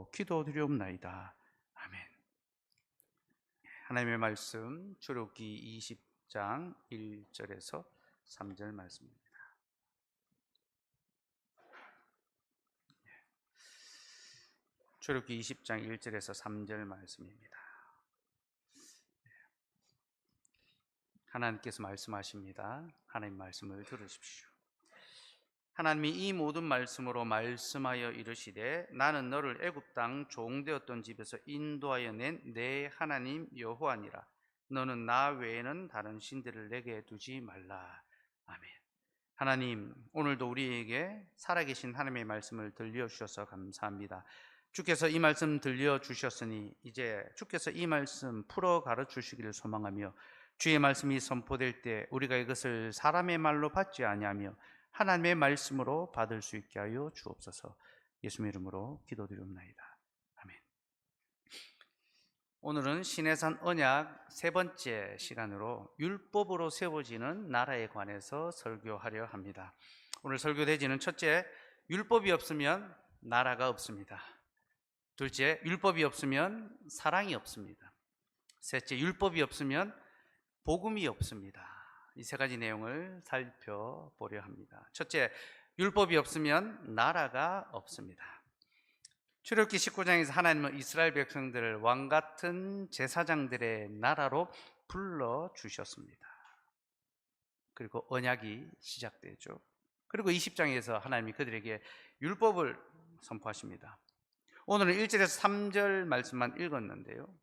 이름으로 기도드리옵나이다. 아멘. 하나님의 말씀 출애굽기 20장 1절에서 3절 말씀입니다. 출애굽기 20장 1절에서 3절 말씀입니다. 하나님께서 말씀하십니다. 하나님 말씀을 들으십시오. 하나님이 이 모든 말씀으로 말씀하여 이르시되 나는 너를 애굽 땅 종되었던 집에서 인도하여 낸 내 하나님 여호와니라. 너는 나 외에는 다른 신들을 내게 두지 말라. 아멘. 하나님, 오늘도 우리에게 살아계신 하나님의 말씀을 들려주셔서 감사합니다. 주께서 이 말씀 들려주셨으니 이제 주께서 이 말씀 풀어 가르치시기를 소망하며 주의 말씀이 선포될 때 우리가 이것을 사람의 말로 받지 아니하며 하나님의 말씀으로 받을 수 있게 하여 주옵소서. 예수님 이름으로 기도드리옵나이다. 아멘. 오늘은 시내산 언약 세 번째 시간으로 율법으로 세워지는 나라에 관해서 설교하려 합니다. 오늘 설교 대지는 첫째, 율법이 없으면 나라가 없습니다. 둘째, 율법이 없으면 사랑이 없습니다. 셋째, 율법이 없으면 복음이 없습니다. 이 세 가지 내용을 살펴보려 합니다. 첫째, 율법이 없으면 나라가 없습니다. 출애굽기 19장에서 하나님은 이스라엘 백성들을 왕같은 제사장들의 나라로 불러주셨습니다. 그리고 언약이 시작되죠. 그리고 20장에서 하나님이 그들에게 율법을 선포하십니다. 오늘은 1절에서 3절 말씀만 읽었는데요,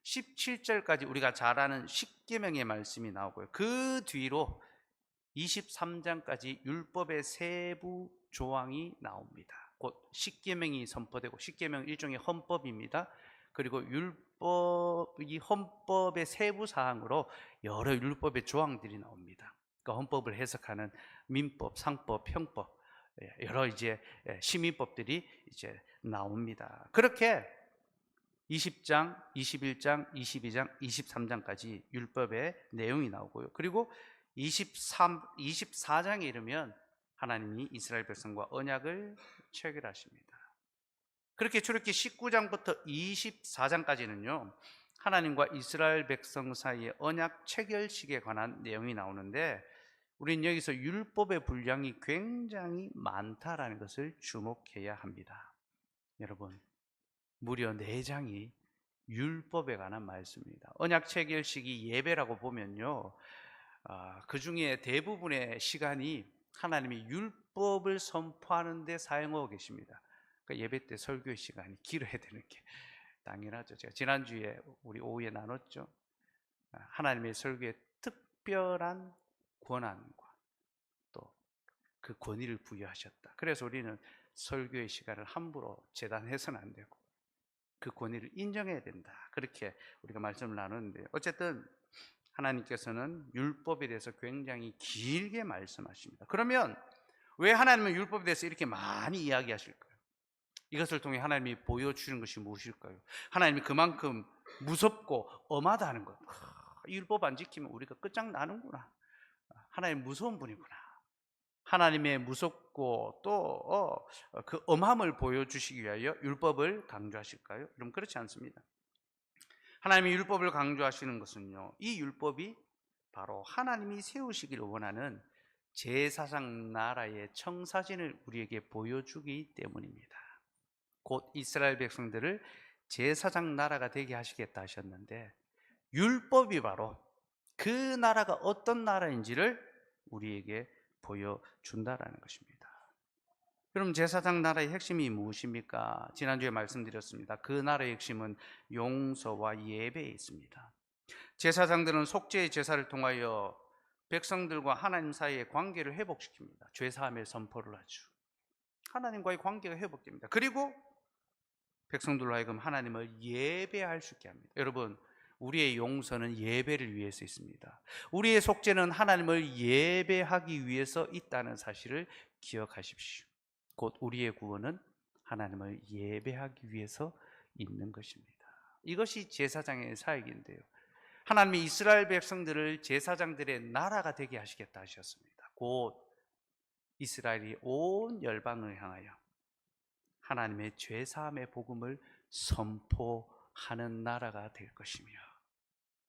17절까지 우리가 잘 아는 십계명의 말씀이 나오고요, 그 뒤로 23장까지 율법의 세부 조항이 나옵니다. 곧 십계명이 선포되고, 십계명 일종의 헌법입니다. 그리고 율법이 헌법의 세부 사항으로 여러 율법의 조항들이 나옵니다. 그러니까 헌법을 해석하는 민법, 상법, 형법, 여러 이제 시민법들이 이제 나옵니다. 그렇게 20장, 21장, 22장, 23장까지 율법의 내용이 나오고요. 그리고 24장에 이르면 하나님이 이스라엘 백성과 언약을 체결하십니다. 그렇게 출애굽기 19장부터 24장까지는요, 하나님과 이스라엘 백성 사이의 언약 체결식에 관한 내용이 나오는데, 우리는 여기서 율법의 분량이 굉장히 많다라는 것을 주목해야 합니다. 여러분, 무려 4장이 율법에 관한 말씀입니다. 언약 체결식이 예배라고 보면요, 그 중에 대부분의 시간이 하나님이 율법을 선포하는 데 사용하고 계십니다. 그러니까 예배 때 설교의 시간이 길어야 되는 게 당연하죠. 제가 지난주에 우리 오후에 나눴죠. 하나님의 설교에 특별한 권한과 또 그 권위를 부여하셨다. 그래서 우리는 설교의 시간을 함부로 제단해서는 안 되고 그 권위를 인정해야 된다. 그렇게 우리가 말씀을 나누는데, 어쨌든 하나님께서는 율법에 대해서 굉장히 길게 말씀하십니다. 그러면 왜 하나님은 율법에 대해서 이렇게 많이 이야기하실까요? 이것을 통해 하나님이 보여주는 것이 무엇일까요? 하나님이 그만큼 무섭고 엄하다는 것. 율법 안 지키면 우리가 끝장나는구나. 하나님 무서운 분이구나. 하나님의 무섭고 또 그 엄함을 보여주시기 위하여 율법을 강조하실까요? 그럼 그렇지 않습니다. 하나님이 율법을 강조하시는 것은요, 이 율법이 바로 하나님이 세우시기를 원하는 제사장 나라의 청사진을 우리에게 보여주기 때문입니다. 곧 이스라엘 백성들을 제사장 나라가 되게 하시겠다 하셨는데, 율법이 바로 그 나라가 어떤 나라인지를 우리에게 보여준다라는 것입니다. 그럼 제사장 나라의 핵심이 무엇입니까? 지난주에 말씀드렸습니다. 그 나라의 핵심은 용서와 예배에 있습니다. 제사장들은 속죄의 제사를 통하여 백성들과 하나님 사이의 관계를 회복시킵니다. 죄사함의 선포를 하죠. 하나님과의 관계가 회복됩니다. 그리고 백성들로 하여금 하나님을 예배할 수 있게 합니다. 여러분, 우리의 용서는 예배를 위해서 있습니다. 우리의 속죄는 하나님을 예배하기 위해서 있다는 사실을 기억하십시오. 곧 우리의 구원은 하나님을 예배하기 위해서 있는 것입니다. 이것이 제사장의 사역인데요, 하나님이 이스라엘 백성들을 제사장들의 나라가 되게 하시겠다 하셨습니다. 곧 이스라엘이 온 열방을 향하여 하나님의 죄사함의 복음을 선포하는 나라가 될 것이며,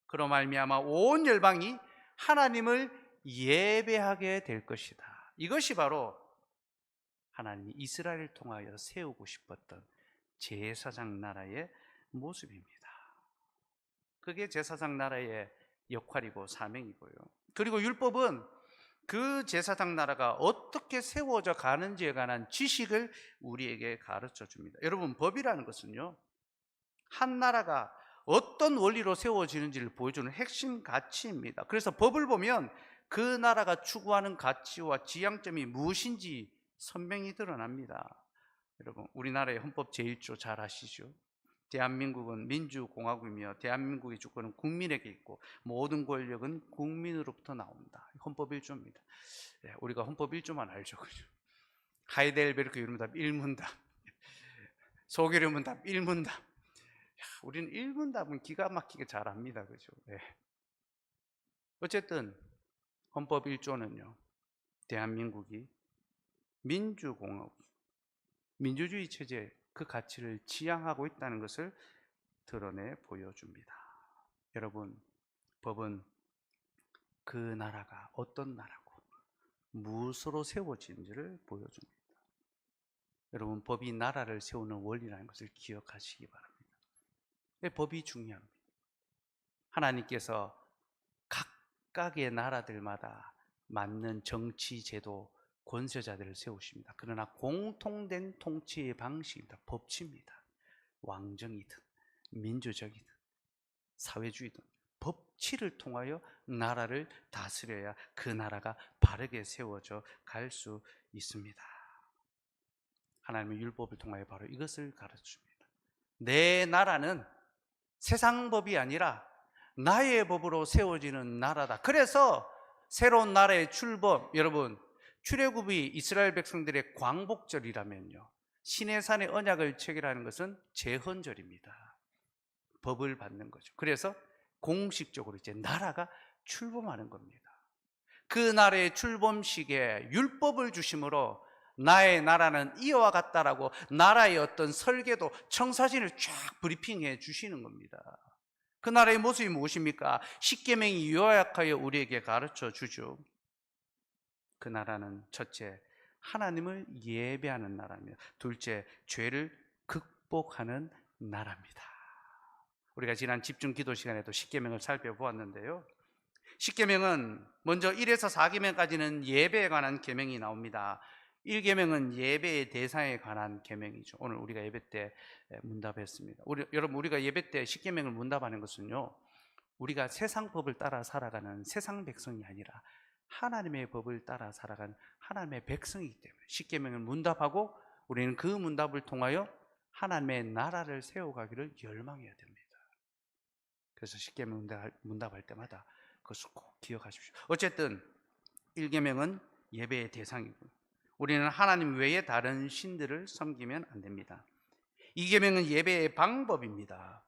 그로 말미암아 온 열방이 하나님을 예배하게 될 것이다. 이것이 바로 하나님이 이스라엘을 통하여 세우고 싶었던 제사장 나라의 모습입니다. 그게 제사장 나라의 역할이고 사명이고요. 그리고 율법은 그 제사장 나라가 어떻게 세워져 가는지에 관한 지식을 우리에게 가르쳐 줍니다. 여러분, 법이라는 것은요, 한 나라가 어떤 원리로 세워지는지를 보여주는 핵심 가치입니다. 그래서 법을 보면 그 나라가 추구하는 가치와 지향점이 무엇인지 선명히 드러납니다. 여러분, 우리나라의 헌법 제1조 잘 아시죠? 대한민국은 민주공화국이며 대한민국의 주권은 국민에게 있고 모든 권력은 국민으로부터 나온다. 헌법 1조입니다. 우리가 헌법 1조만 알죠, 그죠? 하이델베르크 유문답 1문답, 소개류문답 1문답. 우리는 1문답은 기가 막히게 잘 압니다, 그죠? 어쨌든 헌법 1조는요, 대한민국이 민주공화국, 민주주의 체제 그 가치를 지향하고 있다는 것을 드러내 보여줍니다. 여러분, 법은 그 나라가 어떤 나라고 무엇으로 세워진지를 보여줍니다. 여러분, 법이 나라를 세우는 원리라는 것을 기억하시기 바랍니다. 법이 중요합니다. 하나님께서 각각의 나라들마다 맞는 정치 제도, 권세자들을 세우십니다. 그러나 공통된 통치의 방식입니다. 법치입니다. 왕정이든 민주적이든 사회주의든 법치를 통하여 나라를 다스려야 그 나라가 바르게 세워져 갈 수 있습니다. 하나님의 율법을 통하여 바로 이것을 가르쳐줍니다. 내 나라는 세상 법이 아니라 나의 법으로 세워지는 나라다. 그래서 새로운 나라의 출범, 여러분, 출애굽이 이스라엘 백성들의 광복절이라면요, 시내산의 언약을 체결하는 것은 제헌절입니다. 법을 받는 거죠. 그래서 공식적으로 이제 나라가 출범하는 겁니다. 그 나라의 출범식에 율법을 주심으로 나의 나라는 이와 같다라고 나라의 어떤 설계도, 청사진을 쫙 브리핑해 주시는 겁니다. 그 나라의 모습이 무엇입니까? 십계명이 요약하여 우리에게 가르쳐 주죠. 그 나라는 첫째, 하나님을 예배하는 나라입니다. 둘째, 죄를 극복하는 나라입니다. 우리가 지난 집중 기도 시간에도 십계명을 살펴보았는데요, 십계명은 먼저 1에서 4계명까지는 예배에 관한 계명이 나옵니다. 1계명은 예배의 대상에 관한 계명이죠. 오늘 우리가 예배 때 문답했습니다. 여러분, 우리가 예배 때 십계명을 문답하는 것은요, 우리가 세상 법을 따라 살아가는 세상 백성이 아니라 하나님의 법을 따라 살아가는 하나님의 백성이기 때문에 십계명을 문답하고 우리는 그 문답을 통하여 하나님의 나라를 세워가기를 열망해야 됩니다. 그래서 십계명 문답할 때마다 그것을 꼭 기억하십시오. 어쨌든 1계명은 예배의 대상이고 우리는 하나님 외에 다른 신들을 섬기면 안 됩니다. 2계명은 예배의 방법입니다.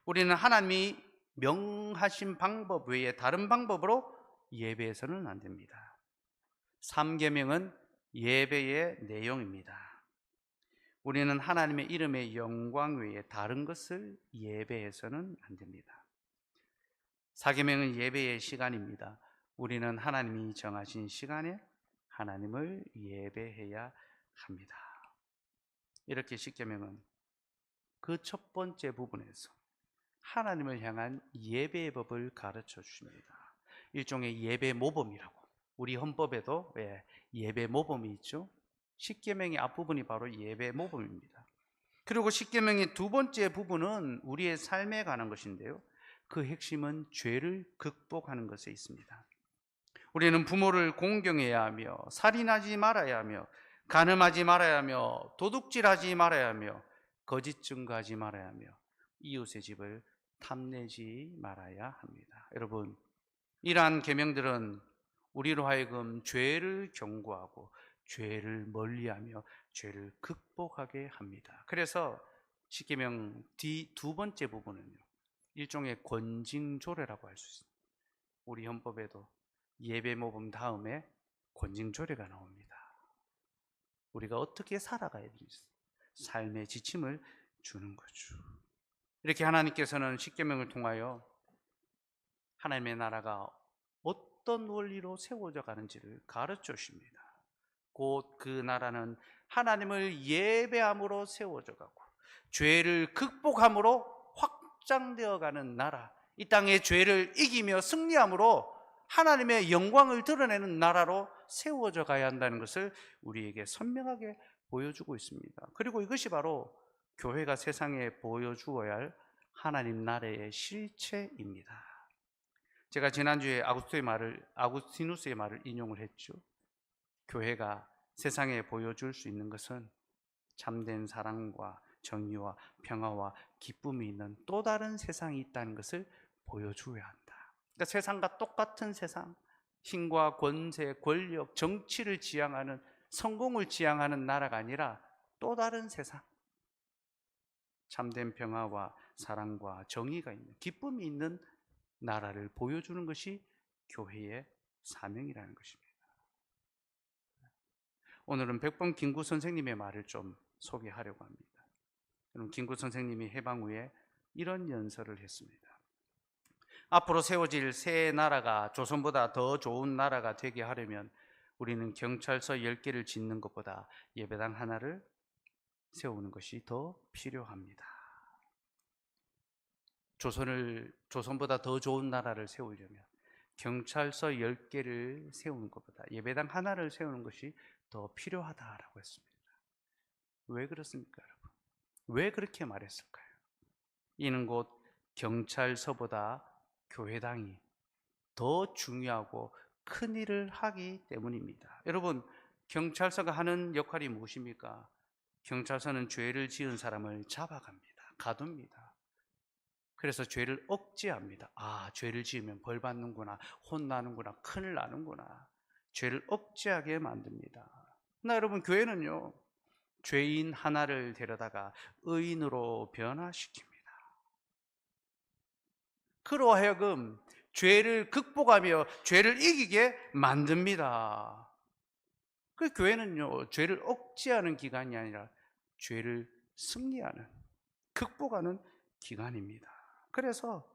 우리는 하나님이 명하신 방법 외에 다른 방법으로 예배해서는 안 됩니다. 3계명은 예배의 내용입니다. 우리는 하나님의 이름의 영광 외에 다른 것을 예배해서는 안 됩니다. 4계명은 예배의 시간입니다. 우리는 하나님이 정하신 시간에 하나님을 예배해야 합니다. 이렇게 십계명은 그 첫 번째 부분에서 하나님을 향한 예배의 법을 가르쳐 주십니다. 일종의 예배 모범이라고. 우리 헌법에도 예배 모범이 있죠. 십계명의 앞부분이 바로 예배 모범입니다. 그리고 십계명의 두 번째 부분은 우리의 삶에 관한 것인데요, 그 핵심은 죄를 극복하는 것에 있습니다. 우리는 부모를 공경해야 하며 살인하지 말아야 하며 간음하지 말아야 하며 도둑질하지 말아야 하며 거짓 증거하지 말아야 하며 이웃의 집을 탐내지 말아야 합니다. 여러분, 이러한 계명들은 우리로 하여금 죄를 경고하고 죄를 멀리하며 죄를 극복하게 합니다. 그래서 십계명 뒤 두 번째 부분은요, 일종의 권징조례라고 할 수 있습니다. 우리 헌법에도 예배 모범 다음에 권징조례가 나옵니다. 우리가 어떻게 살아가야 되는지, 삶의 지침을 주는 거죠. 이렇게 하나님께서는 십계명을 통하여 하나님의 나라가 어떤 원리로 세워져 가는지를 가르쳐 주십니다. 곧 그 나라는 하나님을 예배함으로 세워져 가고 죄를 극복함으로 확장되어 가는 나라, 이 땅의 죄를 이기며 승리함으로 하나님의 영광을 드러내는 나라로 세워져 가야 한다는 것을 우리에게 선명하게 보여주고 있습니다. 그리고 이것이 바로 교회가 세상에 보여주어야 할 하나님 나라의 실체입니다. 제가 지난주에 아구스티누스의 말을 인용을 했죠. 교회가 세상에 보여줄 수 있는 것은 참된 사랑과 정의와 평화와 기쁨이 있는 또 다른 세상이 있다는 것을 보여줘야 한다. 그러니까 세상과 똑같은 세상, 힘과 권세, 권력, 정치를 지향하는, 성공을 지향하는 나라가 아니라 또 다른 세상, 참된 평화와 사랑과 정의가 있는, 기쁨이 있는 나라를 보여주는 것이 교회의 사명이라는 것입니다. 오늘은 백범 김구 선생님의 말을 좀 소개하려고 합니다. 김구 선생님이 해방 후에 이런 연설을 했습니다. 앞으로 세워질 새 나라가 조선보다 더 좋은 나라가 되게 하려면 우리는 경찰서 10개를 짓는 것보다 예배당 하나를 세우는 것이 더 필요합니다. 조선보다 더 좋은 나라를 세우려면 경찰서 10개를 세우는 것보다 예배당 하나를 세우는 것이 더 필요하다라고 했습니다. 왜 그렇습니까, 여러분? 왜 그렇게 말했을까요? 이는 곧 경찰서보다 교회당이 더 중요하고 큰 일을 하기 때문입니다. 여러분, 경찰서가 하는 역할이 무엇입니까? 경찰서는 죄를 지은 사람을 잡아갑니다. 가둡니다. 그래서 죄를 억제합니다. 아, 죄를 지으면 벌 받는구나, 혼나는구나, 큰일 나는구나. 죄를 억제하게 만듭니다. 나 여러분, 교회는요, 죄인 하나를 데려다가 의인으로 변화시킵니다. 그로 하여금 죄를 극복하며 죄를 이기게 만듭니다. 그 교회는요, 죄를 억제하는 기관이 아니라 죄를 승리하는, 극복하는 기관입니다. 그래서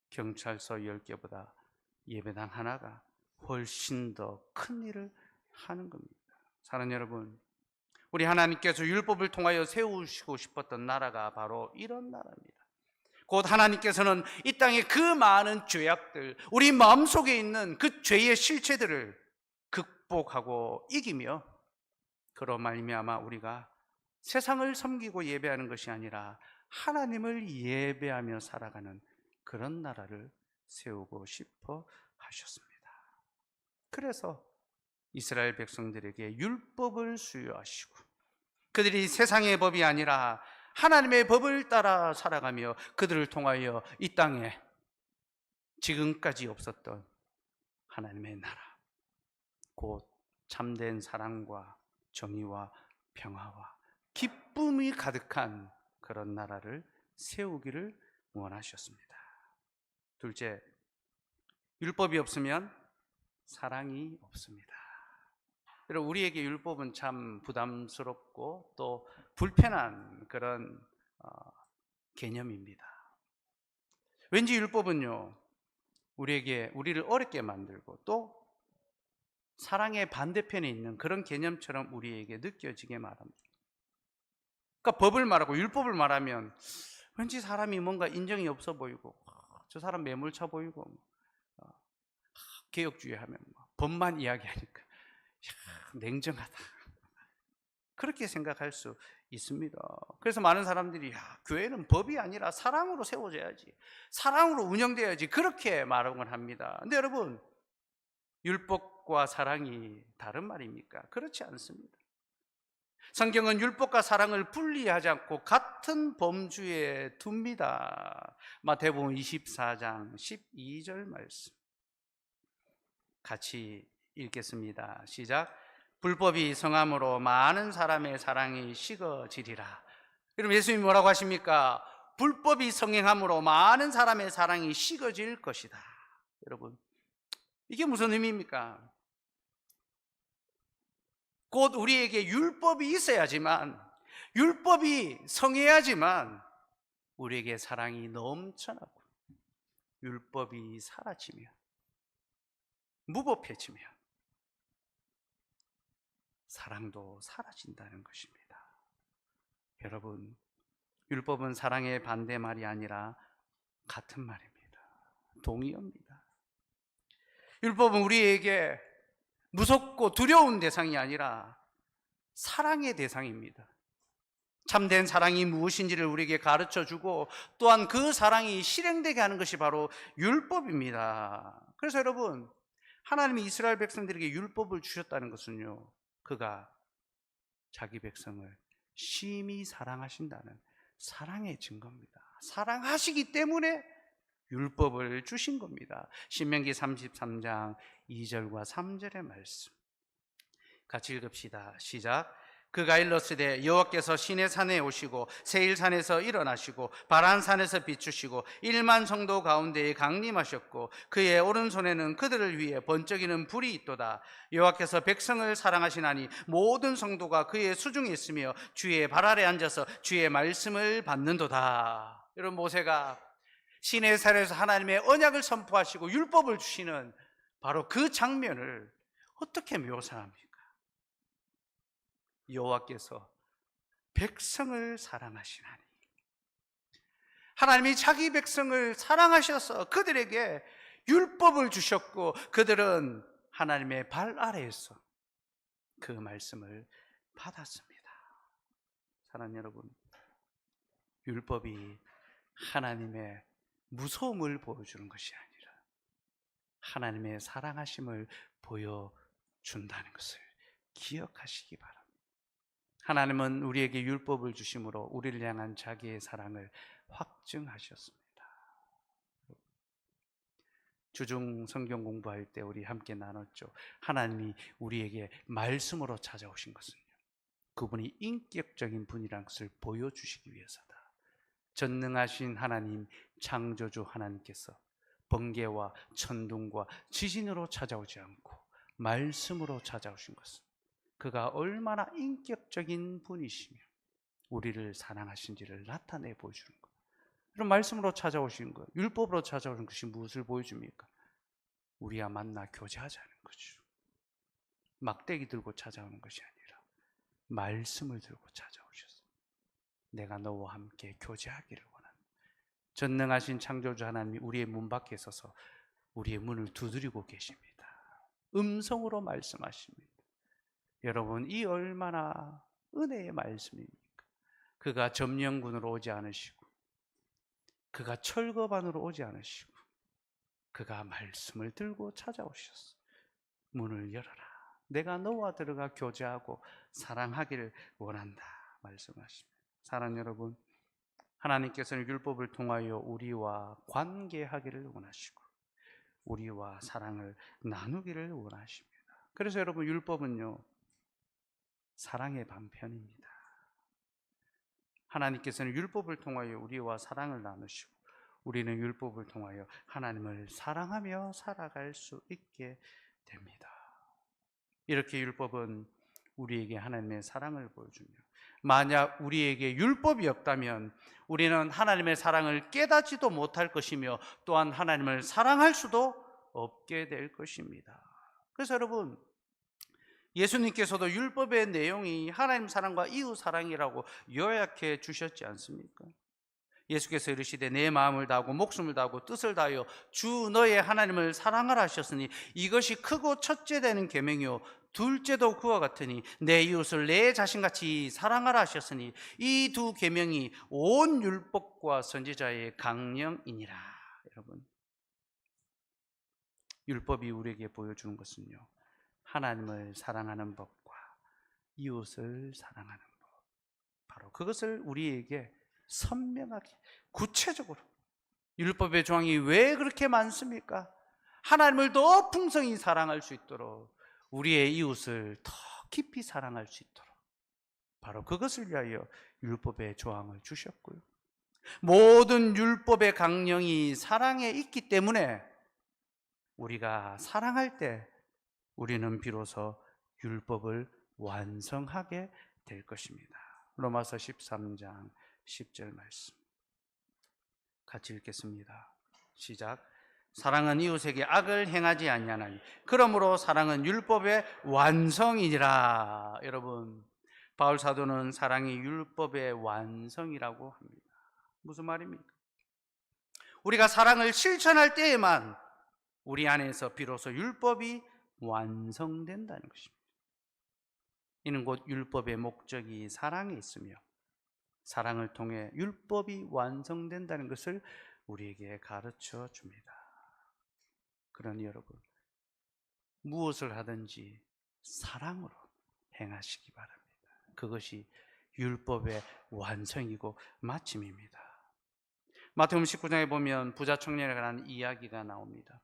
경찰서 10개보다 예배당 하나가 훨씬 더 큰 일을 하는 겁니다. 사랑하는 여러분, 우리 하나님께서 율법을 통하여 세우시고 싶었던 나라가 바로 이런 나라입니다. 곧 하나님께서는 이 땅의 그 많은 죄악들, 우리 마음속에 있는 그 죄의 실체들을 극복하고 이기며, 그로 말미암아 우리가 세상을 섬기고 예배하는 것이 아니라 하나님을 예배하며 살아가는 그런 나라를 세우고 싶어 하셨습니다. 그래서 이스라엘 백성들에게 율법을 수여하시고 그들이 세상의 법이 아니라 하나님의 법을 따라 살아가며 그들을 통하여 이 땅에 지금까지 없었던 하나님의 나라, 곧 참된 사랑과 정의와 평화와 기쁨이 가득한 그런 나라를 세우기를 원하셨습니다. 둘째, 율법이 없으면 사랑이 없습니다. 여러분, 우리에게 율법은 참 부담스럽고 또 불편한 그런 개념입니다. 왠지 율법은요, 우리를 어렵게 만들고 또 사랑의 반대편에 있는 그런 개념처럼 우리에게 느껴지게 말합니다. 그러니까 법을 말하고 율법을 말하면 왠지 사람이 뭔가 인정이 없어 보이고, 저 사람 매몰차 보이고, 개혁주의 하면 법만 이야기하니까 냉정하다, 그렇게 생각할 수 있습니다. 그래서 많은 사람들이 교회는 법이 아니라 사랑으로 세워져야지, 사랑으로 운영돼야지, 그렇게 말을 합니다. 근데 여러분, 율법과 사랑이 다른 말입니까? 그렇지 않습니다. 성경은 율법과 사랑을 분리하지 않고 같은 범주에 둡니다. 마태복음 24장 12절 말씀 같이 읽겠습니다. 시작. 불법이 성함으로 많은 사람의 사랑이 식어지리라. 여러분, 예수님이 뭐라고 하십니까? 불법이 성행함으로 많은 사람의 사랑이 식어질 것이다. 여러분, 이게 무슨 의미입니까? 곧 우리에게 율법이 있어야지만 율법이 성해야지만 우리에게 사랑이 넘쳐나고 율법이 사라지면 무법해지면 사랑도 사라진다는 것입니다. 여러분, 율법은 사랑의 반대말이 아니라 같은 말입니다. 동의어입니다. 율법은 우리에게 무섭고 두려운 대상이 아니라 사랑의 대상입니다. 참된 사랑이 무엇인지를 우리에게 가르쳐주고 또한 그 사랑이 실행되게 하는 것이 바로 율법입니다. 그래서 여러분, 하나님이 이스라엘 백성들에게 율법을 주셨다는 것은요, 그가 자기 백성을 심히 사랑하신다는 사랑의 증거입니다. 사랑하시기 때문에 율법을 주신 겁니다. 신명기 33장 2절과 3절의 말씀 같이 읽읍시다. 시작. 그가 일렀으되 여호와께서 시내산에 오시고 세일산에서 일어나시고 바란산에서 비추시고 1만 성도 가운데에 강림하셨고 그의 오른손에는 그들을 위해 번쩍이는 불이 있도다. 여호와께서 백성을 사랑하시나니 모든 성도가 그의 수중에 있으며 주의 발 아래 앉아서 주의 말씀을 받는도다. 여러분, 모세가 시내산에서 하나님의 언약을 선포하시고 율법을 주시는 바로 그 장면을 어떻게 묘사합니까? 여호와께서 백성을 사랑하시나니, 하나님이 자기 백성을 사랑하셔서 그들에게 율법을 주셨고 그들은 하나님의 발 아래에서 그 말씀을 받았습니다. 사랑하는 여러분, 율법이 하나님의 무서움을 보여주는 것이 아니라 하나님의 사랑하심을 보여준다는 것을 기억하시기 바랍니다. 하나님은 우리에게 율법을 주심으로 우리를 향한 자기의 사랑을 확증하셨습니다. 주중 성경 공부할 때 우리 함께 나눴죠. 하나님이 우리에게 말씀으로 찾아오신 것은요, 그분이 인격적인 분이라는 것을 보여주시기 위해서다. 전능하신 하나님, 창조주 하나님께서 번개와 천둥과 지진으로 찾아오지 않고 말씀으로 찾아오신 것은 그가 얼마나 인격적인 분이시며 우리를 사랑하신지를 나타내 보여주는 것. 그런 말씀으로 찾아오신 것, 율법으로 찾아오신 것이 무엇을 보여줍니까? 우리와 만나 교제하자는 거죠. 막대기 들고 찾아오는 것이 아니라 말씀을 들고 찾아오셨어요. 내가 너와 함께 교제하기를 원한다. 전능하신 창조주 하나님이 우리의 문 밖에 서서 우리의 문을 두드리고 계십니다. 음성으로 말씀하십니다. 여러분, 이 얼마나 은혜의 말씀입니까? 그가 점령군으로 오지 않으시고 그가 철거반으로 오지 않으시고 그가 말씀을 들고 찾아오셨어. 문을 열어라. 내가 너와 들어가 교제하고 사랑하기를 원한다 말씀하십니다. 사랑하는 여러분, 하나님께서는 율법을 통하여 우리와 관계하기를 원하시고 우리와 사랑을 나누기를 원하십니다. 그래서 여러분, 율법은요, 사랑의 반편입니다. 하나님께서는 율법을 통하여 우리와 사랑을 나누시고 우리는 율법을 통하여 하나님을 사랑하며 살아갈 수 있게 됩니다. 이렇게 율법은 우리에게 하나님의 사랑을 보여주며, 만약 우리에게 율법이 없다면 우리는 하나님의 사랑을 깨닫지도 못할 것이며 또한 하나님을 사랑할 수도 없게 될 것입니다. 그래서 여러분, 예수님께서도 율법의 내용이 하나님 사랑과 이웃 사랑이라고 요약해 주셨지 않습니까? 예수께서 이르시되 내 마음을 다하고 목숨을 다하고 뜻을 다하여 주 너의 하나님을 사랑하라 하셨으니 이것이 크고 첫째 되는 계명이요 둘째도 그와 같으니 내 이웃을 내 자신같이 사랑하라 하셨으니 이 두 계명이 온 율법과 선지자의 강령이니라. 여러분, 율법이 우리에게 보여주는 것은요, 하나님을 사랑하는 법과 이웃을 사랑하는 법, 바로 그것을 우리에게 선명하게 구체적으로, 율법의 조항이 왜 그렇게 많습니까? 하나님을 더 풍성히 사랑할 수 있도록, 우리의 이웃을 더 깊이 사랑할 수 있도록 바로 그것을 위하여 율법의 조항을 주셨고요, 모든 율법의 강령이 사랑에 있기 때문에 우리가 사랑할 때 우리는 비로소 율법을 완성하게 될 것입니다. 로마서 13장 10절 말씀 같이 읽겠습니다. 시작. 사랑은 이웃에게 악을 행하지 아니하나니 그러므로 사랑은 율법의 완성이니라. 여러분, 바울 사도는 사랑이 율법의 완성이라고 합니다. 무슨 말입니까? 우리가 사랑을 실천할 때에만 우리 안에서 비로소 율법이 완성된다는 것입니다. 이는 곧 율법의 목적이 사랑에 있으며 사랑을 통해 율법이 완성된다는 것을 우리에게 가르쳐 줍니다. 그러니 여러분, 무엇을 하든지 사랑으로 행하시기 바랍니다. 그것이 율법의 완성이고 마침입니다. 마태복음 19장에 보면 부자 청년에 관한 이야기가 나옵니다.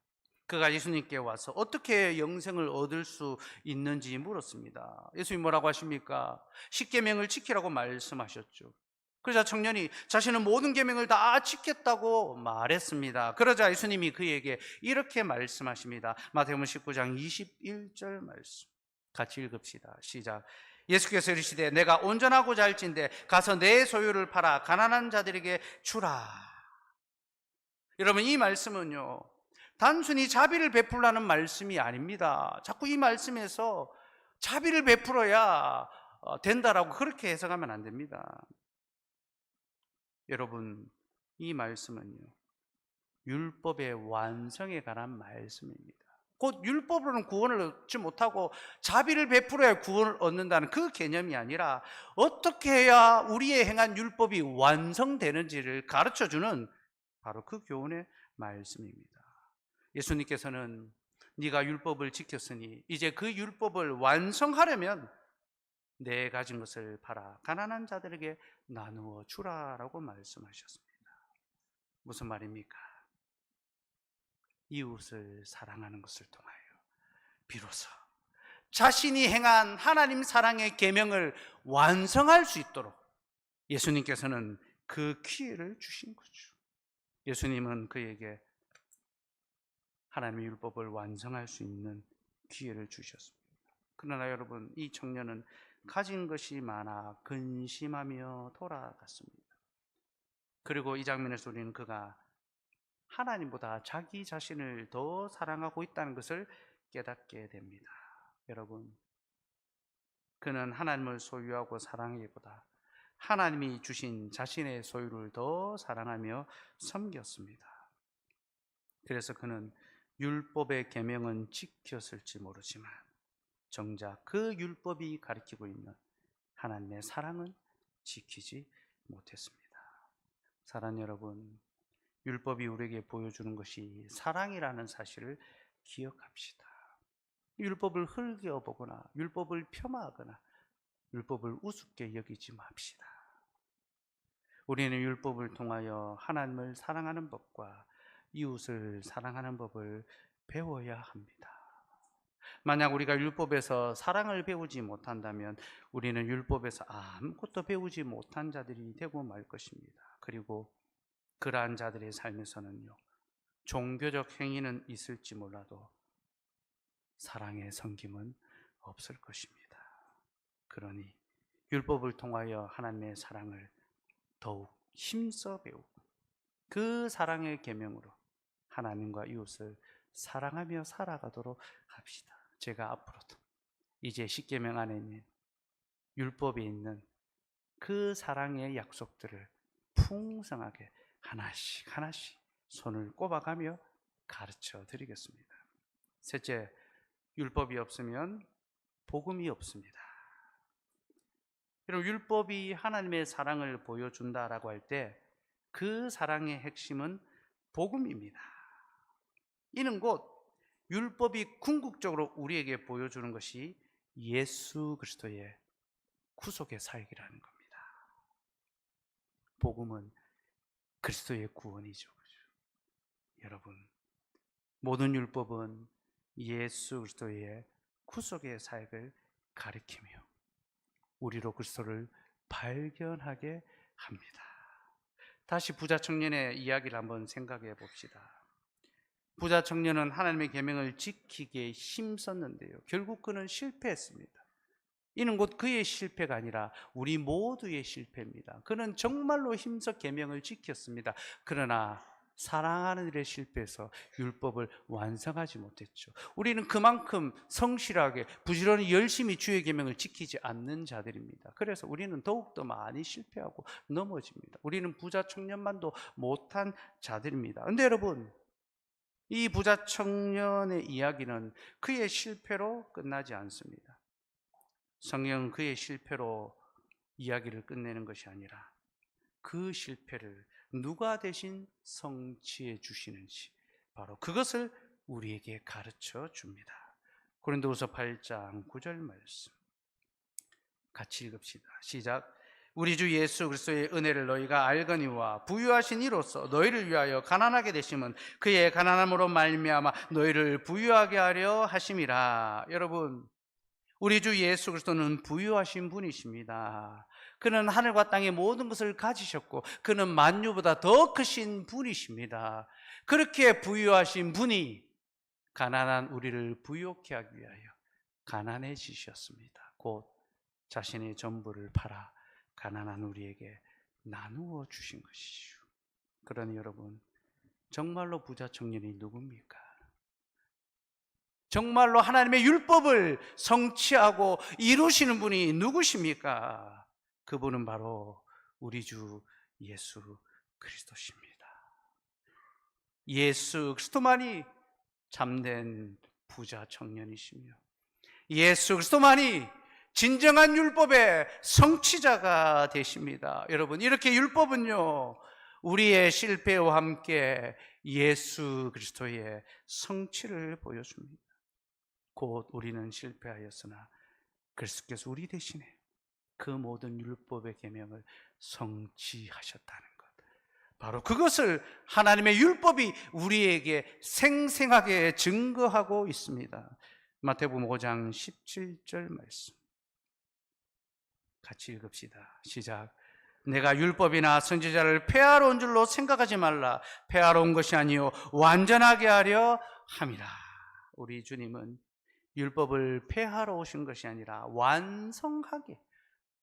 그가 예수님께 와서 어떻게 영생을 얻을 수 있는지 물었습니다. 예수님 뭐라고 하십니까? 10계명을 지키라고 말씀하셨죠. 그러자 청년이 자신은 모든 계명을 다 지켰다고 말했습니다. 그러자 예수님이 그에게 이렇게 말씀하십니다. 마태복음 19장 21절 말씀 같이 읽읍시다. 시작. 예수께서 이르시되 내가 온전하고자 할진대 가서 내 소유를 팔아 가난한 자들에게 주라. 여러분, 이 말씀은요 단순히 자비를 베풀라는 말씀이 아닙니다. 자꾸 이 말씀에서 자비를 베풀어야 된다라고 그렇게 해석하면 안 됩니다. 여러분, 이 말씀은요 율법의 완성에 관한 말씀입니다. 곧 율법으로는 구원을 얻지 못하고 자비를 베풀어야 구원을 얻는다는 그 개념이 아니라 어떻게 해야 우리의 행한 율법이 완성되는지를 가르쳐주는 바로 그 교훈의 말씀입니다. 예수님께서는 네가 율법을 지켰으니 이제 그 율법을 완성하려면 내 가진 것을 팔아 가난한 자들에게 나누어 주라라고 말씀하셨습니다. 무슨 말입니까? 이웃을 사랑하는 것을 통하여 비로소 자신이 행한 하나님 사랑의 계명을 완성할 수 있도록 예수님께서는 그 기회를 주신 거죠. 예수님은 그에게 하나님의 율법을 완성할 수 있는 기회를 주셨습니다. 그러나 여러분, 이 청년은 가진 것이 많아 근심하며 돌아갔습니다. 그리고 이 장면에서 우리는 그가 하나님보다 자기 자신을 더 사랑하고 있다는 것을 깨닫게 됩니다. 여러분, 그는 하나님을 소유하고 사랑하기보다 하나님이 주신 자신의 소유를 더 사랑하며 섬겼습니다. 그래서 그는 율법의 계명은 지켰을지 모르지만 정작 그 율법이 가리키고 있는 하나님의 사랑은 지키지 못했습니다. 사랑하는 여러분, 율법이 우리에게 보여주는 것이 사랑이라는 사실을 기억합시다. 율법을 흘겨보거나 율법을 폄하하거나 율법을 우습게 여기지 맙시다. 우리는 율법을 통하여 하나님을 사랑하는 법과 이웃을 사랑하는 법을 배워야 합니다. 만약 우리가 율법에서 사랑을 배우지 못한다면 우리는 율법에서 아무것도 배우지 못한 자들이 되고 말 것입니다. 그리고 그러한 자들의 삶에서는요 종교적 행위는 있을지 몰라도 사랑의 섬김은 없을 것입니다. 그러니 율법을 통하여 하나님의 사랑을 더욱 힘써 배우고 그 사랑의 계명으로 하나님과 이웃을 사랑하며 살아가도록 합시다. 제가 앞으로도 이제 10계명 안에 있는 율법에 있는 그 사랑의 약속들을 풍성하게 하나씩 하나씩 손을 꼽아가며 가르쳐 드리겠습니다. 셋째, 율법이 없으면 복음이 없습니다. 여러분, 율법이 하나님의 사랑을 보여준다라고 할 때 그 사랑의 핵심은 복음입니다. 이는 곧 율법이 궁극적으로 우리에게 보여주는 것이 예수 그리스도의 구속의 사역이라는 겁니다. 복음은 그리스도의 구원이죠. 여러분, 모든 율법은 예수 그리스도의 구속의 사역을 가리키며 우리로 그리스도를 발견하게 합니다. 다시 부자 청년의 이야기를 한번 생각해 봅시다. 부자 청년은 하나님의 계명을 지키기에 힘썼는데요 결국 그는 실패했습니다. 이는 곧 그의 실패가 아니라 우리 모두의 실패입니다. 그는 정말로 힘써 계명을 지켰습니다. 그러나 사랑하는 일에 실패해서 율법을 완성하지 못했죠. 우리는 그만큼 성실하게 부지런히 열심히 주의 계명을 지키지 않는 자들입니다. 그래서 우리는 더욱더 많이 실패하고 넘어집니다. 우리는 부자 청년만도 못한 자들입니다. 그런데 여러분, 이 부자 청년의 이야기는 그의 실패로 끝나지 않습니다. 성경은 그의 실패로 이야기를 끝내는 것이 아니라 그 실패를 누가 대신 성취해 주시는지 바로 그것을 우리에게 가르쳐 줍니다. 고린도후서 8장 9절 말씀 같이 읽읍시다. 시작. 우리 주 예수 그리스도의 은혜를 너희가 알거니와 부유하신 이로써 너희를 위하여 가난하게 되심은 그의 가난함으로 말미암아 너희를 부유하게 하려 하심이라. 여러분, 우리 주 예수 그리스도는 부유하신 분이십니다. 그는 하늘과 땅의 모든 것을 가지셨고 그는 만유보다 더 크신 분이십니다. 그렇게 부유하신 분이 가난한 우리를 부유케 하기 위하여 가난해지셨습니다. 곧 자신의 전부를 팔아 가난한 우리에게 나누어 주신 것이죠. 그러니 여러분, 정말로 부자 청년이 누굽니까? 정말로 하나님의 율법을 성취하고 이루시는 분이 누구십니까? 그분은 바로 우리 주 예수 그리스도십니다. 예수 그리스도만이 참된 부자 청년이시며 예수 그리스도만이 진정한 율법의 성취자가 되십니다. 여러분, 이렇게 율법은요, 우리의 실패와 함께 예수 그리스도의 성취를 보여줍니다. 곧 우리는 실패하였으나 그리스도께서 우리 대신에 그 모든 율법의 계명을 성취하셨다는 것, 바로 그것을 하나님의 율법이 우리에게 생생하게 증거하고 있습니다. 마태복음 5장 17절 말씀 같이 읽읍시다. 시작. 내가 율법이나 선지자를 폐하러 온 줄로 생각하지 말라. 폐하러 온 것이 아니요 완전하게 하려 함이라. 우리 주님은 율법을 폐하러 오신 것이 아니라 완성하게,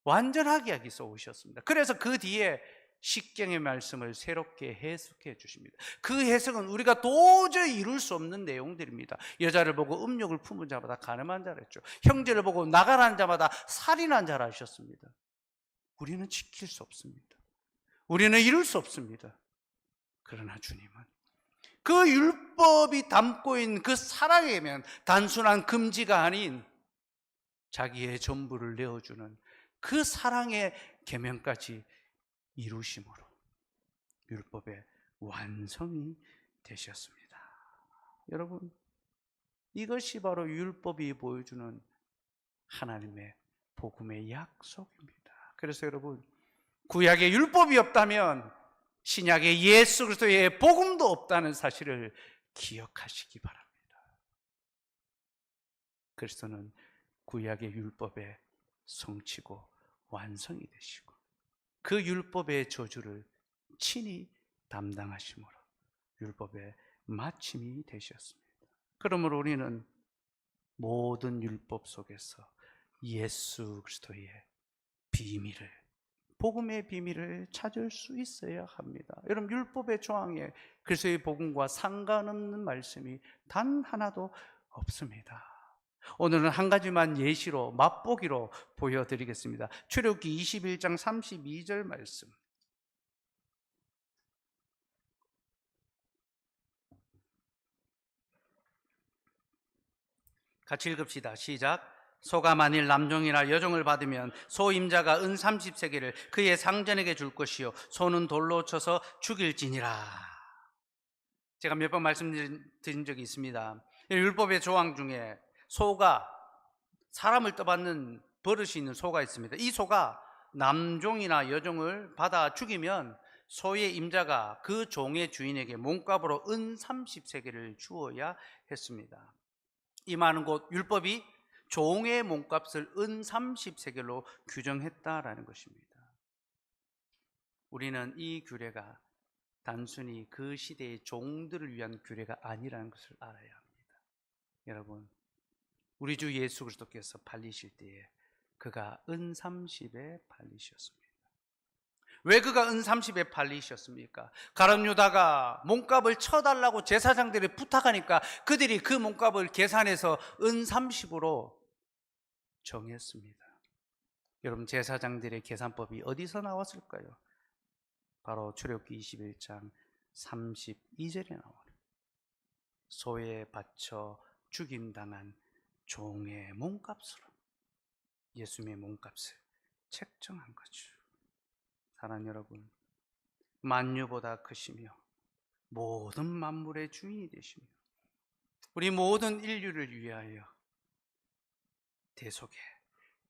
완전하게 하기 위해서 오셨습니다. 그래서 그 뒤에 십경의 말씀을 새롭게 해석해 주십니다. 그 해석은 우리가 도저히 이룰 수 없는 내용들입니다. 여자를 보고 음욕을 품은 자마다 가늠한 자라 했죠. 형제를 보고 나가라는 자마다 살인한 자라 하셨습니다. 우리는 지킬 수 없습니다. 우리는 이룰 수 없습니다. 그러나 주님은 그 율법이 담고 있는 그 사랑이면 단순한 금지가 아닌 자기의 전부를 내어주는 그 사랑의 계명까지 이루심으로 율법의 완성이 되셨습니다. 여러분, 이것이 바로 율법이 보여주는 하나님의 복음의 약속입니다. 그래서 여러분, 구약의 율법이 없다면 신약의 예수 그리스도의 복음도 없다는 사실을 기억하시기 바랍니다. 그리스도는 구약의 율법의 성취고 완성이 되시고 그 율법의 저주를 친히 담당하심으로 율법의 마침이 되셨습니다. 그러므로 우리는 모든 율법 속에서 예수 그리스도의 비밀을, 복음의 비밀을 찾을 수 있어야 합니다. 여러분, 율법의 조항에 그리스도의 복음과 상관없는 말씀이 단 하나도 없습니다. 오늘은 한 가지만 예시로 맛보기로 보여드리겠습니다. 출애굽기 21장 32절 말씀 같이 읽읍시다. 시작. 소가 만일 남종이나 여종을 받으면 소 임자가 은 30세겔을 그의 상전에게 줄 것이요 소는 돌로 쳐서 죽일지니라. 제가 몇 번 말씀드린 적이 있습니다. 율법의 조항 중에 소가, 사람을 떠받는 버릇이 있는 소가 있습니다. 이 소가 남종이나 여종을 받아 죽이면 소의 임자가 그 종의 주인에게 몸값으로 은 30세겔을 주어야 했습니다. 이 말은 곧 율법이 종의 몸값을 은 30세겔로 규정했다라는 것입니다. 우리는 이 규례가 단순히 그 시대의 종들을 위한 규례가 아니라는 것을 알아야 합니다. 여러분, 우리 주 예수 그리스도께서 팔리실 때에 그가 은 30에 팔리셨습니다. 왜 그가 은 30에 팔리셨습니까? 가룟 유다가 몸값을 쳐달라고 제사장들이 부탁하니까 그들이 그 몸값을 계산해서 은 30으로 정했습니다. 여러분, 제사장들의 계산법이 어디서 나왔을까요? 바로 출애굽기 21장 32절에 나오는 소에 바쳐 죽임당한 종의 몸값으로 예수님의 몸값을 책정한 거죠. 사랑하는 여러분, 만유보다 크시며 모든 만물의 주인이 되시며 우리 모든 인류를 위하여 대속의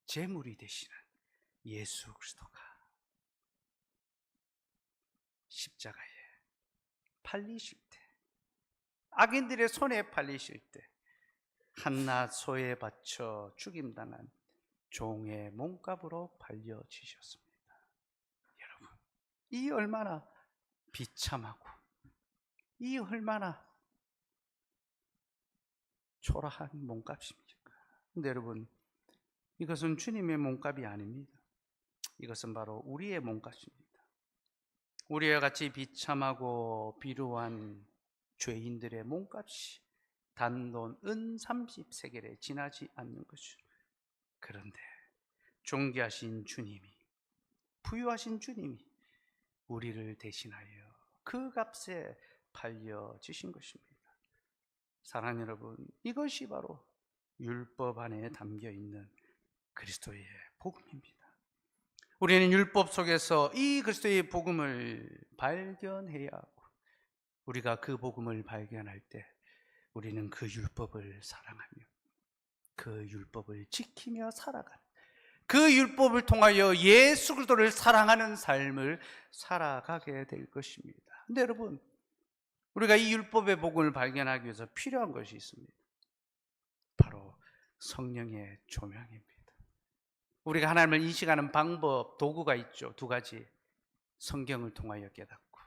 제물이 되시는 예수 그리스도가 십자가에 팔리실 때, 악인들의 손에 팔리실 때 한낱 소에 바쳐 죽임당한 종의 몸값으로 팔려지셨습니다. 여러분, 이 얼마나 비참하고 이 얼마나 초라한 몸값입니까? 근데 여러분, 이것은 주님의 몸값이 아닙니다. 이것은 바로 우리의 몸값입니다. 우리와 같이 비참하고 비루한 죄인들의 몸값이 단돈 은 30세겔에 지나지 않는 것이죠. 그런데 존귀하신 주님이, 부유하신 주님이 우리를 대신하여 그 값에 팔려지신 것입니다. 사랑하는 여러분, 이것이 바로 율법 안에 담겨 있는 그리스도의 복음입니다. 우리는 율법 속에서 이 그리스도의 복음을 발견해야 하고, 우리가 그 복음을 발견할 때 우리는 그 율법을 사랑하며 그 율법을 지키며 살아가는, 그 율법을 통하여 예수 그리스도를 사랑하는 삶을 살아가게 될 것입니다. 근데 여러분, 우리가 이 율법의 복음을 발견하기 위해서 필요한 것이 있습니다. 바로 성령의 조명입니다. 우리가 하나님을 인식하는 방법, 도구가 있죠. 두 가지. 성경을 통하여 깨닫고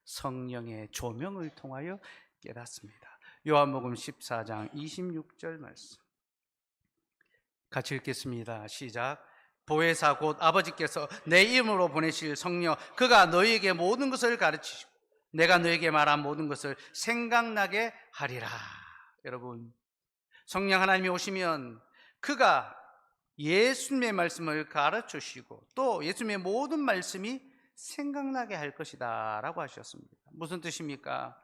성령의 조명을 통하여 깨닫습니다. 요한복음 14장 26절 말씀 같이 읽겠습니다. 시작. 보혜사 곧 아버지께서 내 이름으로 보내실 성령, 그가 너희에게 모든 것을 가르치시고 내가 너희에게 말한 모든 것을 생각나게 하리라. 여러분, 성령 하나님이 오시면 그가 예수님의 말씀을 가르치시고 또 예수님의 모든 말씀이 생각나게 할 것이다 라고 하셨습니다. 무슨 뜻입니까?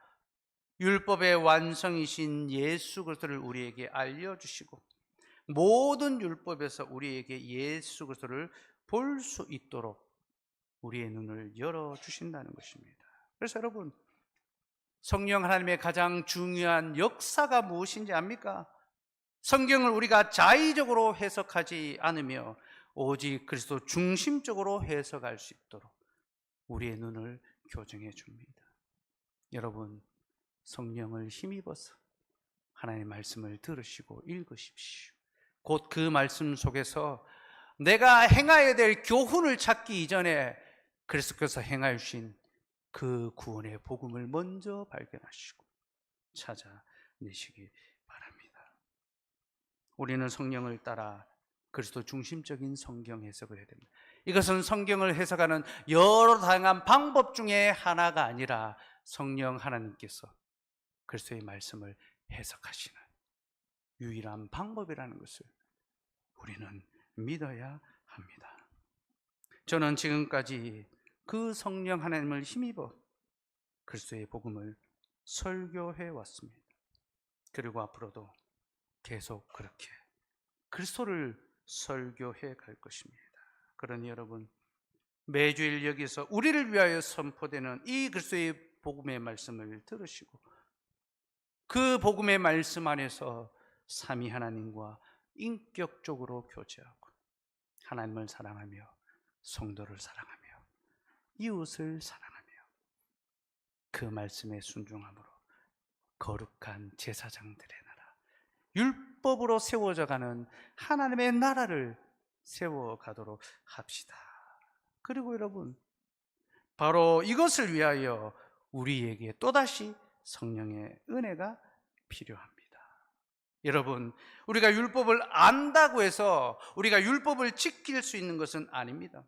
율법의 완성이신 예수 그리스도를 우리에게 알려주시고 모든 율법에서 우리에게 예수 그리스도를 볼 수 있도록 우리의 눈을 열어주신다는 것입니다. 그래서 여러분, 성령 하나님의 가장 중요한 역사가 무엇인지 압니까? 성경을 우리가 자의적으로 해석하지 않으며 오직 그리스도 중심적으로 해석할 수 있도록 우리의 눈을 교정해 줍니다. 여러분, 성령을 힘입어서 하나님의 말씀을 들으시고 읽으십시오. 곧 그 말씀 속에서 내가 행해야 될 교훈을 찾기 이전에 그리스도께서 행하여 주신 그 구원의 복음을 먼저 발견하시고 찾아내시기 바랍니다. 우리는 성령을 따라 그리스도 중심적인 성경 해석을 해야 됩니다. 이것은 성경을 해석하는 여러 다양한 방법 중에 하나가 아니라 성령 하나님께서 그리스도의 말씀을 해석하시는 유일한 방법이라는 것을 우리는 믿어야 합니다. 저는 지금까지 그 성령 하나님을 힘입어 그리스도의 복음을 설교해 왔습니다. 그리고 앞으로도 계속 그렇게 그리스도를 설교해 갈 것입니다. 그러니 여러분, 매주일 여기서 우리를 위하여 선포되는 이 그리스도의 복음의 말씀을 들으시고 그 복음의 말씀 안에서 삼위 하나님과 인격적으로 교제하고 하나님을 사랑하며 성도를 사랑하며 이웃을 사랑하며 그 말씀에 순종함으로 거룩한 제사장들의 나라, 율법으로 세워져가는 하나님의 나라를 세워가도록 합시다. 그리고 여러분, 바로 이것을 위하여 우리에게 또다시 성령의 은혜가 필요합니다. 여러분, 우리가 율법을 안다고 해서 우리가 율법을 지킬 수 있는 것은 아닙니다.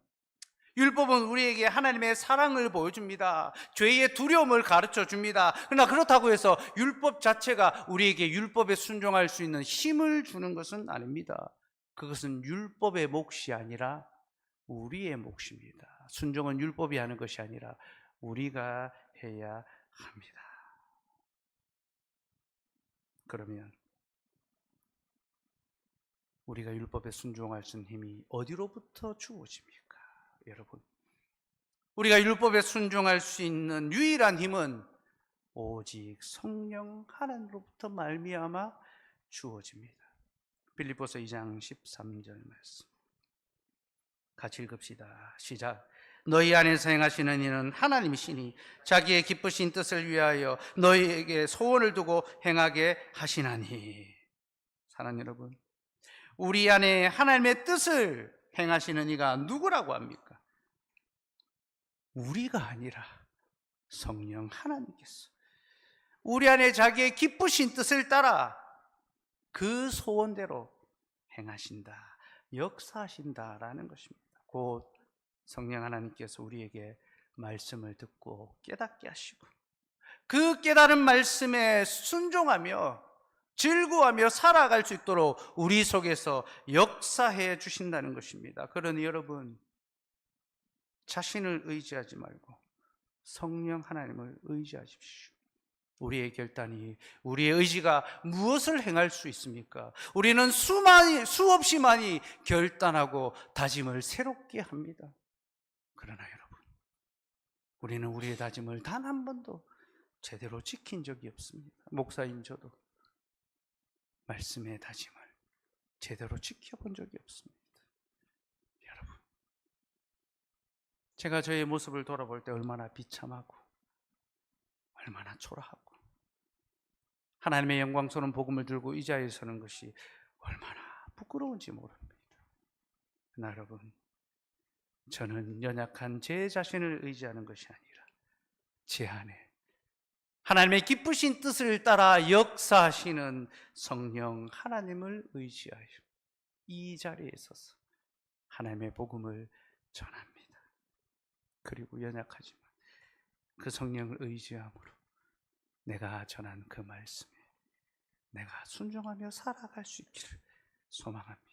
율법은 우리에게 하나님의 사랑을 보여줍니다. 죄의 두려움을 가르쳐 줍니다. 그러나 그렇다고 해서 율법 자체가 우리에게 율법에 순종할 수 있는 힘을 주는 것은 아닙니다. 그것은 율법의 몫이 아니라 우리의 몫입니다. 순종은 율법이 하는 것이 아니라 우리가 해야 합니다. 그러면 우리가 율법에 순종할 수 있는 힘이 어디로부터 주어집니까? 여러분, 우리가 율법에 순종할 수 있는 유일한 힘은 오직 성령 하나님으로부터 말미암아 주어집니다. 빌립보서 2장 13절 말씀 같이 읽읍시다. 시작. 너희 안에서 행하시는 이는 하나님이시니 자기의 기쁘신 뜻을 위하여 너희에게 소원을 두고 행하게 하시나니. 사랑하는 여러분, 우리 안에 하나님의 뜻을 행하시는 이가 누구라고 합니까? 우리가 아니라 성령 하나님께서 우리 안에 자기의 기쁘신 뜻을 따라 그 소원대로 행하신다, 역사하신다라는 것입니다. 곧 성령 하나님께서 우리에게 말씀을 듣고 깨닫게 하시고 그 깨달은 말씀에 순종하며 즐거워하며 살아갈 수 있도록 우리 속에서 역사해 주신다는 것입니다. 그러니 여러분, 자신을 의지하지 말고 성령 하나님을 의지하십시오. 우리의 결단이, 우리의 의지가 무엇을 행할 수 있습니까? 우리는 수없이 많이 결단하고 다짐을 새롭게 합니다. 그러나 여러분, 우리는 우리의 다짐을 단 한 번도 제대로 지킨 적이 없습니다. 목사인 저도 말씀의 다짐을 제대로 지켜본 적이 없습니다. 여러분, 제가 저의 모습을 돌아볼 때 얼마나 비참하고 얼마나 초라하고 하나님의 영광스러운 복음을 들고 이 자리에 서는 것이 얼마나 부끄러운지 모릅니다. 그러나 여러분, 저는 연약한 제 자신을 의지하는 것이 아니라 제 안에 하나님의 기쁘신 뜻을 따라 역사하시는 성령 하나님을 의지하여 이 자리에 서서 하나님의 복음을 전합니다. 그리고 연약하지만 그 성령을 의지함으로 내가 전한 그 말씀에 내가 순종하며 살아갈 수 있기를 소망합니다.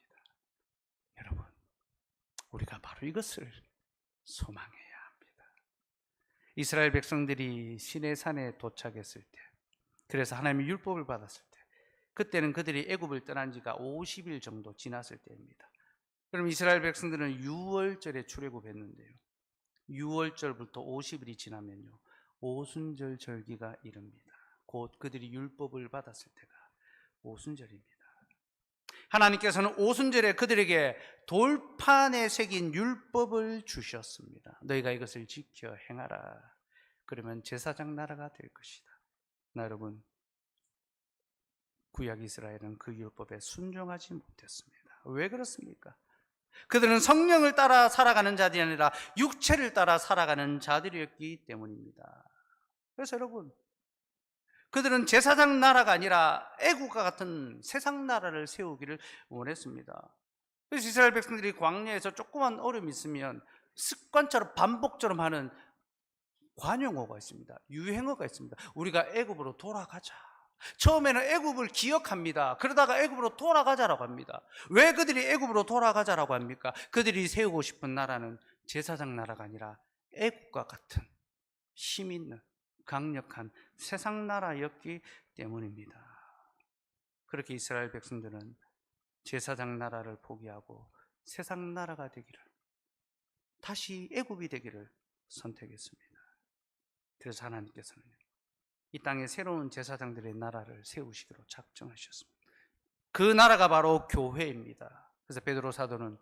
여러분, 우리가 바로 이것을 소망해야 합니다. 이스라엘 백성들이 시내산에 도착했을 때, 그래서 하나님의 율법을 받았을 때, 그때는 그들이 애굽을 떠난 지가 50일 정도 지났을 때입니다. 그럼 이스라엘 백성들은 6월절에 출애굽했는데요, 6월절부터 50일이 지나면요, 오순절 절기가 이릅니다. 곧 그들이 율법을 받았을 때가 오순절입니다. 하나님께서는 오순절에 그들에게 돌판에 새긴 율법을 주셨습니다. 너희가 이것을 지켜 행하라. 그러면 제사장 나라가 될 것이다. 나 여러분, 구약 이스라엘은 그 율법에 순종하지 못했습니다. 왜 그렇습니까? 그들은 성령을 따라 살아가는 자들이 아니라 육체를 따라 살아가는 자들이었기 때문입니다. 그래서 여러분, 그들은 제사장 나라가 아니라 애국과 같은 세상 나라를 세우기를 원했습니다. 그래서 이스라엘 백성들이 광야에서 조그만 어려움이 있으면 습관처럼 반복처럼 하는 관용어가 있습니다. 유행어가 있습니다. 우리가 애굽으로 돌아가자. 처음에는 애굽을 기억합니다. 그러다가 애굽으로 돌아가자라고 합니다. 왜 그들이 애굽으로 돌아가자라고 합니까? 그들이 세우고 싶은 나라는 제사장 나라가 아니라 애굽과 같은 힘 있는 강력한 세상 나라였기 때문입니다. 그렇게 이스라엘 백성들은 제사장 나라를 포기하고 세상 나라가 되기를, 다시 애굽이 되기를 선택했습니다. 그래서 하나님께서는 이 땅에 새로운 제사장들의 나라를 세우시기로 작정하셨습니다. 그 나라가 바로 교회입니다. 그래서 베드로 사도는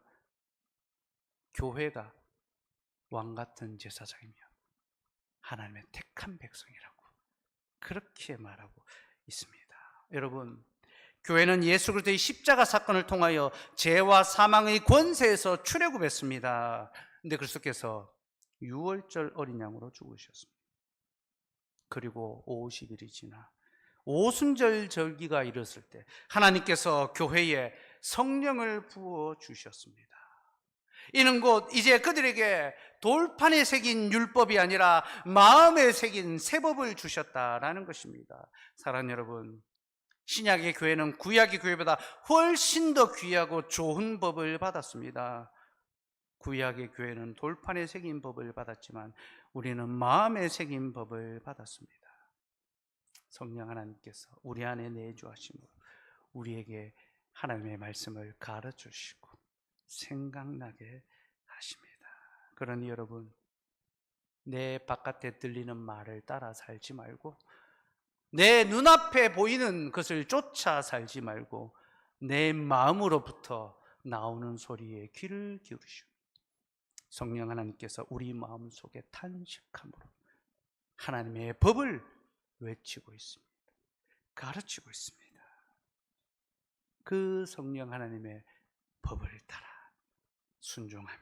교회가 왕 같은 제사장이며 하나님의 택한 백성이라고 그렇게 말하고 있습니다. 여러분, 교회는 예수 그리스도의 십자가 사건을 통하여 죄와 사망의 권세에서 출애굽했습니다. 그런데 그리스도께서 6월절 어린 양으로 죽으셨습니다. 그리고 50일이 지나 오순절 절기가 이르렀을 때 하나님께서 교회에 성령을 부어 주셨습니다. 이는 곧 이제 그들에게 돌판에 새긴 율법이 아니라 마음에 새긴 새 법을 주셨다라는 것입니다. 사랑하는 여러분, 신약의 교회는 구약의 교회보다 훨씬 더 귀하고 좋은 법을 받았습니다. 구약의 교회는 돌판에 새긴 법을 받았지만 우리는 마음에 새긴 법을 받았습니다. 성령 하나님께서 우리 안에 내주하심으로 우리에게 하나님의 말씀을 가르쳐주시고 생각나게 하십니다. 그러니 여러분, 내 바깥에 들리는 말을 따라 살지 말고 내 눈앞에 보이는 것을 쫓아 살지 말고 내 마음으로부터 나오는 소리에 귀를 기울이시오. 성령 하나님께서 우리 마음속에 탄식함으로 하나님의 법을 외치고 있습니다. 가르치고 있습니다. 그 성령 하나님의 법을 따라 순종하며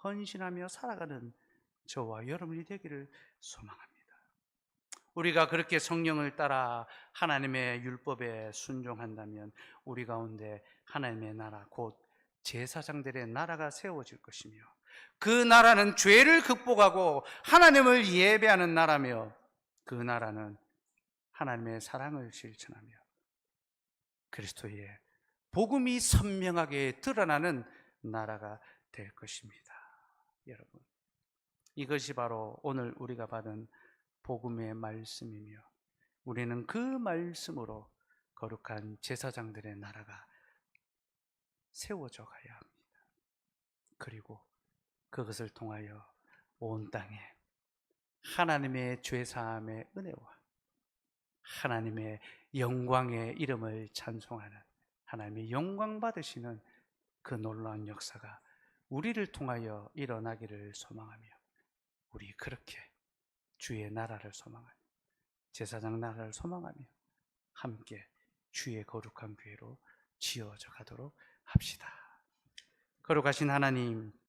헌신하며 살아가는 저와 여러분이 되기를 소망합니다. 우리가 그렇게 성령을 따라 하나님의 율법에 순종한다면 우리 가운데 하나님의 나라, 곧 제사장들의 나라가 세워질 것이며 그 나라는 죄를 극복하고 하나님을 예배하는 나라며 그 나라는 하나님의 사랑을 실천하며 그리스도의 복음이 선명하게 드러나는 나라가 될 것입니다. 여러분, 이것이 바로 오늘 우리가 받은 복음의 말씀이며 우리는 그 말씀으로 거룩한 제사장들의 나라가 세워져 가야 합니다. 그리고 그것을 통하여 온 땅에 하나님의 죄사함의 은혜와 하나님의 영광의 이름을 찬송하는 하나님의 영광 받으시는 그 놀라운 역사가 우리를 통하여 일어나기를 소망하며 우리 그렇게 주의 나라를 소망하며 제사장 나라를 소망하며 함께 주의 거룩한 교회로 지어져 가도록 합시다. 거룩하신 하나님,